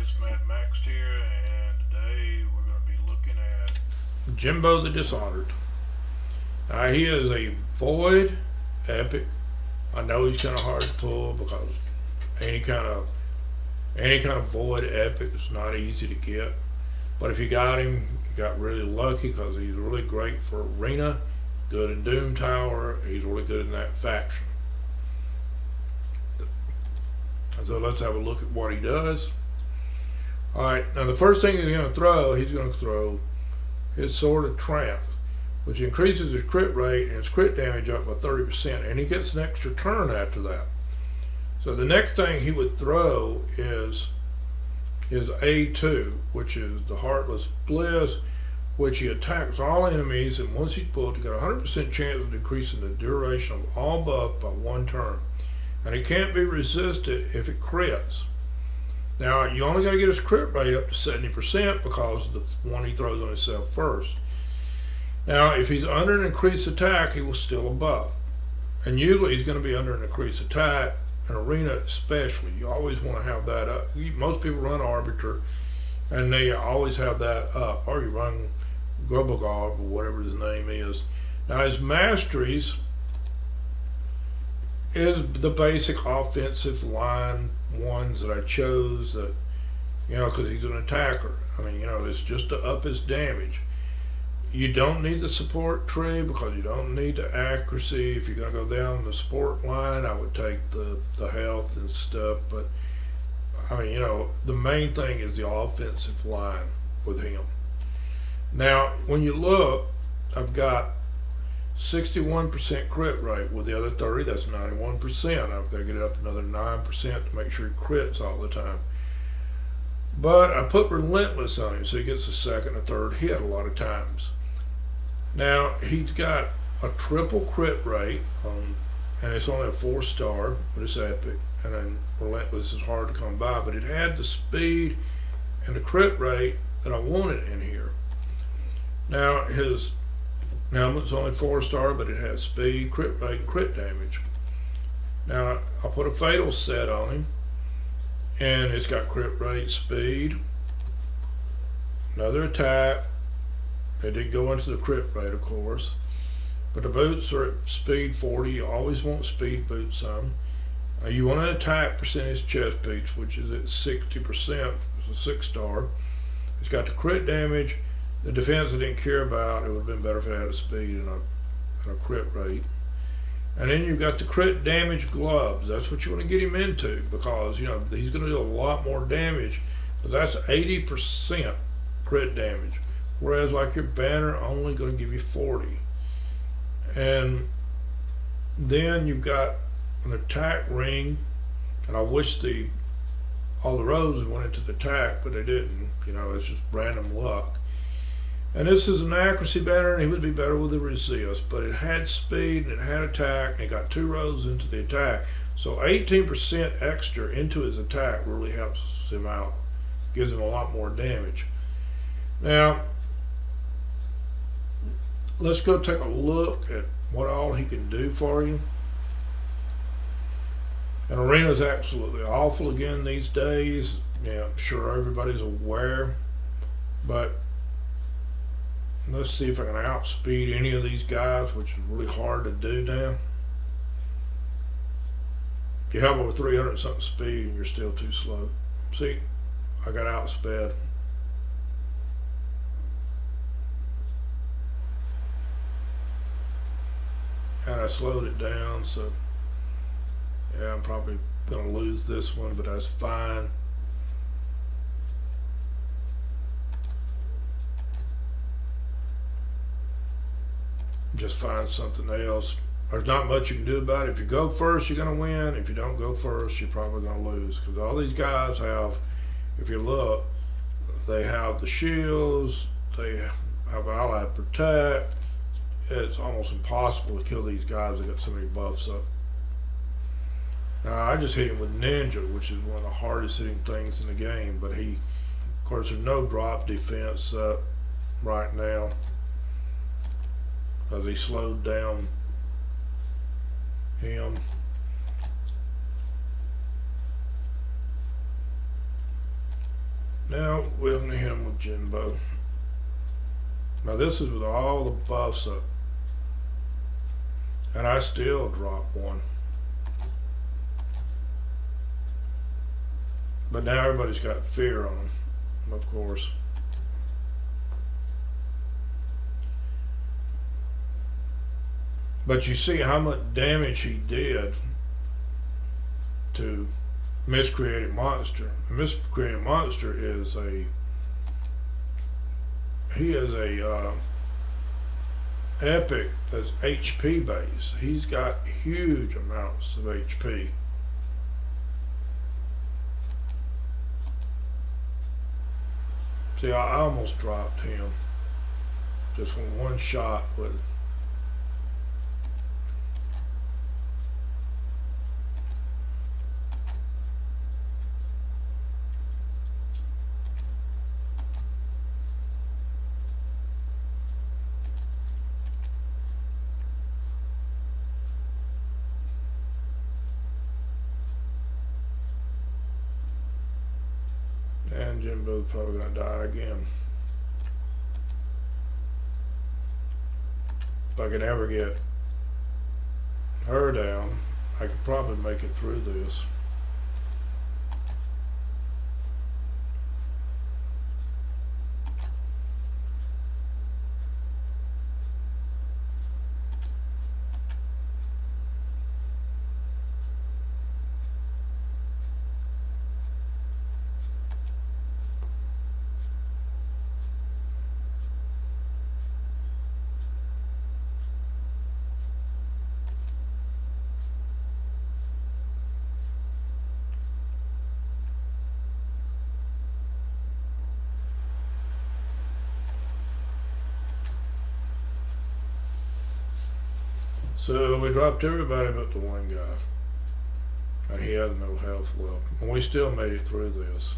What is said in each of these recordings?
it's Madmaxed here, and today we're going to be looking at Genbo the Dishonored. Now he is a void epic. I know he's kind of hard to pull because any kind of void epic is not easy to get. But if you got him, you got really lucky because he's really great for arena, good in Doom Tower. He's really good in that faction. So let's have a look at what he does. Alright, now the first thing he's going to throw his Sword of Tramp, which increases his crit rate and his crit damage up by 30%, and he gets an extra turn after that. So the next thing he would throw is his A2, which is the Heartless Bliss, which he attacks all enemies, and once he's pulled, you got a 100% chance of decreasing the duration of all buff by 1 turn. And it can't be resisted if it crits. Now, you only got to get his crit rate up to 70% because of the one he throws on himself first. Now, if he's under an increased attack, he will steal a buff. And usually he's going to be under an increased attack, in arena especially. You always want to have that up. Most people run Arbiter, and they always have that up. Or you run Grubogog, or whatever his name is. Now, his masteries is the basic offensive line ones that I chose, that, because he's an attacker. I mean, it's just to up his damage. You don't need the support tree because you don't need the accuracy. If you're going to go down the support line, I would take the health and stuff. But, I mean, the main thing is the offensive line with him. Now, when you look, I've got 61% crit rate. With the other 30, that's 91%. I've got to get it up another 9% to make sure he crits all the time. But I put Relentless on him, so he gets a second or third hit a lot of times. Now, he's got a triple crit rate, and it's only a 4-star, but it's epic. And then Relentless is hard to come by, but it had the speed and the crit rate that I wanted in here. Now, his helmet's only 4-star, but it has speed, crit rate, and crit damage. Now, I'll put a Fatal set on him, and it's got crit rate, speed, another attack. They did go into the crit rate, of course, but the boots are at speed 40. You always want speed boots on. You want an attack percentage chest piece, which is at 60%. It's a 6-star. It's got the crit damage. The defense I didn't care about. It would have been better if it had a speed and a crit rate. And then you've got the crit damage gloves. That's what you want to get him into, because he's going to do a lot more damage. But that's 80% crit damage, whereas like your banner only going to give you 40. And then you've got an attack ring, and I wish all the roses went into the attack, but they didn't. It's just random luck. And this is an accuracy banner, and he would be better with the resist, but it had speed and it had attack, and it got 2 rows into the attack. So 18% extra into his attack really helps him out, gives him a lot more damage. Now, let's go take a look at what all he can do for you. And arena's absolutely awful again these days. Yeah, I'm sure everybody's aware, but let's see if I can outspeed any of these guys, which is really hard to do now. You have over 300 something speed and you're still too slow. See, I got outsped. And I slowed it down, so yeah, I'm probably going to lose this one, but that's fine. Just find something else. There's not much you can do about it. If you go first, you're going to win. If you don't go first, you're probably going to lose, because all these guys have, if you look, they have the shields, they have allied protect. It's almost impossible to kill these guys. They got so many buffs up. Now, I just hit him with Ninja, which is one of the hardest hitting things in the game, but of course, there's no drop defense up right now, because he slowed down him. Now we're going to hit him with Genbo. Now this is with all the buffs up. And I still drop one. But now everybody's got fear on them, of course. But you see how much damage he did to Miscreated Monster. A Miscreated Monster is he is a epic that's HP based. He's got huge amounts of HP. See, I almost dropped him just from one shot with. And Genbo's probably gonna die again. If I could ever get her down, I could probably make it through this. So we dropped everybody but the one guy, and he had no health left, and we still made it through this.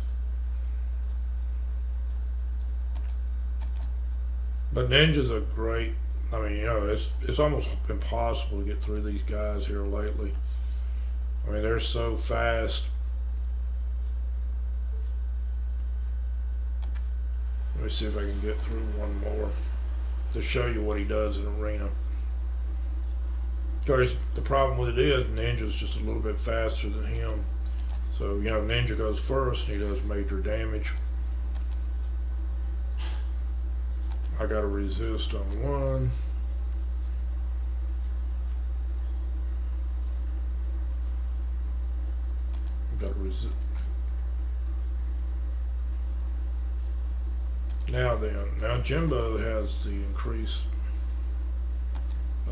But ninjas are great. I mean, you know, it's almost impossible to get through these guys here lately. I mean, they're so fast. Let me see if I can get through one more to show you what he does in arena. Of course, the problem with it is Ninja's just a little bit faster than him. So, you know, Ninja goes first and he does major damage. I got to resist on one. Got to resist. Now then, now Genbo has the increase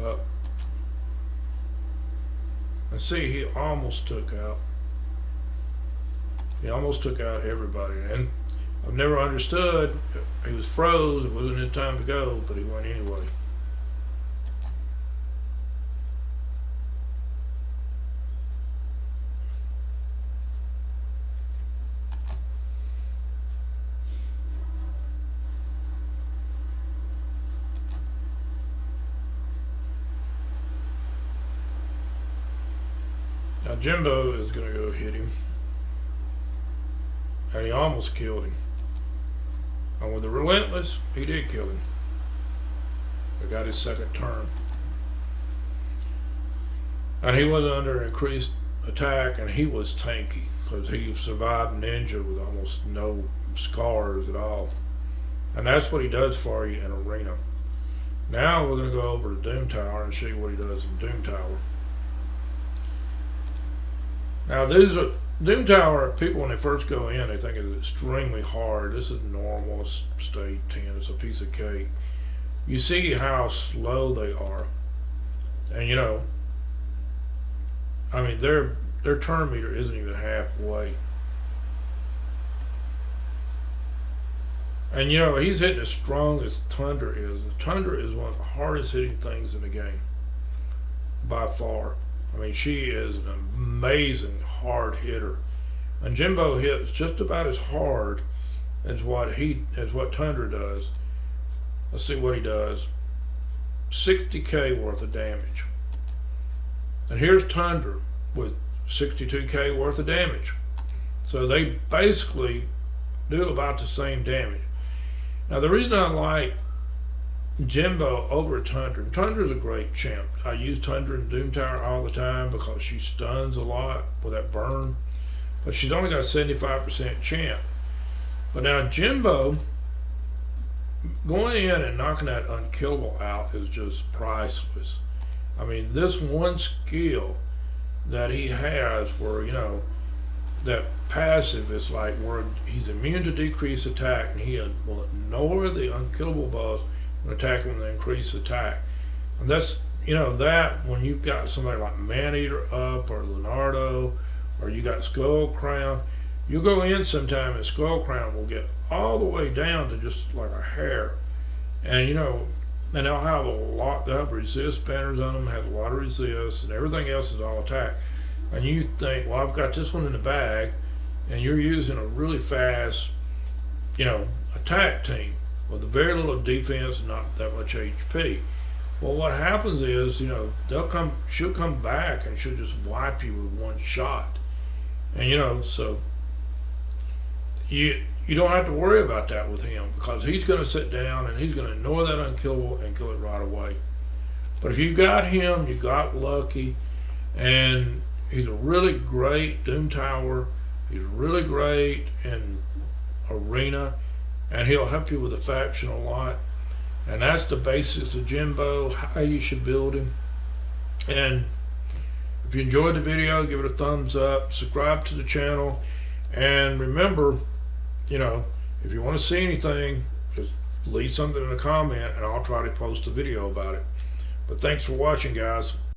up. And see, he almost took out everybody. And I've never understood, he was froze, it wasn't his time to go, but he went anyway. Now Genbo is going to go hit him. And he almost killed him. And with the Relentless, he did kill him. He got his second turn. And he was under increased attack, and he was tanky, because he survived Ninja with almost no scars at all. And that's what he does for you in arena. Now we're going to go over to Doom Tower and see what he does in Doom Tower. Now these are Doom Tower, people when they first go in, they think it's extremely hard. This is normal, it's stage 10, it's a piece of cake. You see how slow they are. And you know, I mean their turn meter isn't even halfway. And you know, he's hitting as strong as Tundra is. And Tundra is one of the hardest hitting things in the game. By far. I mean, she is an amazing hard hitter, and Genbo hits just about as hard as what Tundra does. Let's see what he does. 60k worth of damage, and here's Tundra with 62k worth of damage. So they basically do about the same damage. Now the reason I like Genbo over Tundra. Tundra's a great champ. I use Tundra in Doom Tower all the time because she stuns a lot with that burn. But she's only got a 75% champ. But now Genbo, going in and knocking that unkillable out is just priceless. I mean, this one skill that he has where, you know, that passive is like where he's immune to decreased attack, and he will ignore the unkillable buffs and attack him with an increased attack. And that's, you know, that when you've got somebody like Maneater up or Leonardo, or you got Skull Crown, you go in sometime and Skull Crown will get all the way down to just like a hair. And, you know, and they'll have a lot, they'll have resist banners on them, have a lot of resist, and everything else is all attack. And you think, well, I've got this one in the bag, and you're using a really fast, you know, attack team with very little defense and not that much HP. Well, what happens is, you know, she'll come back and she'll just wipe you with one shot. And, you know, so you don't have to worry about that with him, because he's going to sit down and he's going to ignore that unkillable and kill it right away. But if you got him, you got lucky, and he's a really great Doom Tower. He's really great in Arena, and he'll help you with the faction a lot. And that's the basics of Genbo, how you should build him. And if you enjoyed the video, give it a thumbs up, subscribe to the channel, and remember, you know, if you want to see anything, just leave something in a comment and I'll try to post a video about it. But thanks for watching, guys.